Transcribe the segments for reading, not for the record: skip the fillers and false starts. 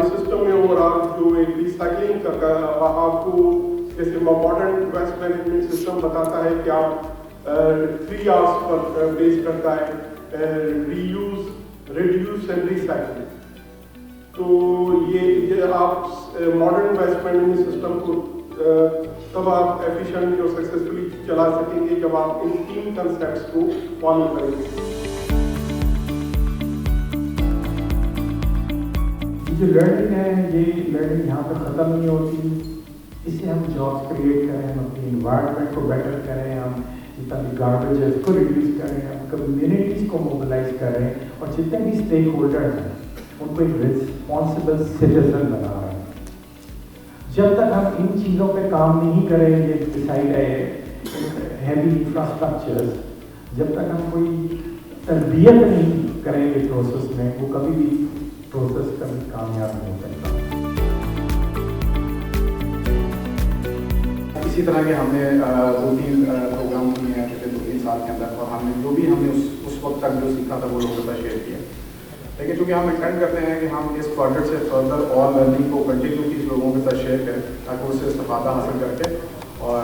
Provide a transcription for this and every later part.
हमारे सिस्टम में ओवरऑल जो एक रिसाइकलिंग का आपको जैसे मॉडर्न वेस्ट मैनेजमेंट सिस्टम बताता है कि आप 3 आवर्स पर बेस करता है रीयूज, रिड्यूस एंड रिसाइकल। तो ये आप मॉडर्न वेस्ट मैनेजमेंट सिस्टम को तब आप एफिशिएंटली और सक्सेसफुली चला सकेंगे जब आप इन 3 कंसेप्ट्स को फॉलो करेंगे। जो लर्निंग है ये लर्निंग यहाँ पर ख़त्म नहीं होती। इससे हम जॉब्स क्रिएट करें, हम अपनी इन्वायरमेंट को बेटर करें, हम जितना भी गार्बेज है उसको रिड्यूस करें, हम कम्युनिटीज़ को मोबिलाइज करें और जितने भी स्टेक होल्डर्स हैं उनको एक रिस्पॉन्सिबल सिटीजन बना रहे हैं। जब तक हम इन चीज़ों पे काम नहीं करेंगे, डिसाइड है हैवी इंफ्रास्ट्रक्चर्स, जब तक हम कोई तरबियत नहीं करेंगे प्रोसेस में, वो कभी भी प्रोसेस कभी कामयाब नहीं हो सकता। इसी तरह के हमने 2-3 प्रोग्राम किए हैं पिछले 2-3 साल के अंदर, और हमने जो भी हमने उस वक्त तक जो सीखा था वो लोगों के साथ शेयर किया। लेकिन चूँकि हम इंटेंड करते हैं कि हम इस प्रोजेक्ट से फर्दर और लर्निंग को कंटिन्यूटी लोगों के साथ शेयर करें ताकि उससे इस्तेफादा हासिल करके और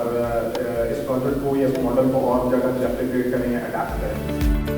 इस प्रोजेक्ट को या इस मॉडल को और जगह रेप्लिकेट करें या अडैप्ट करें।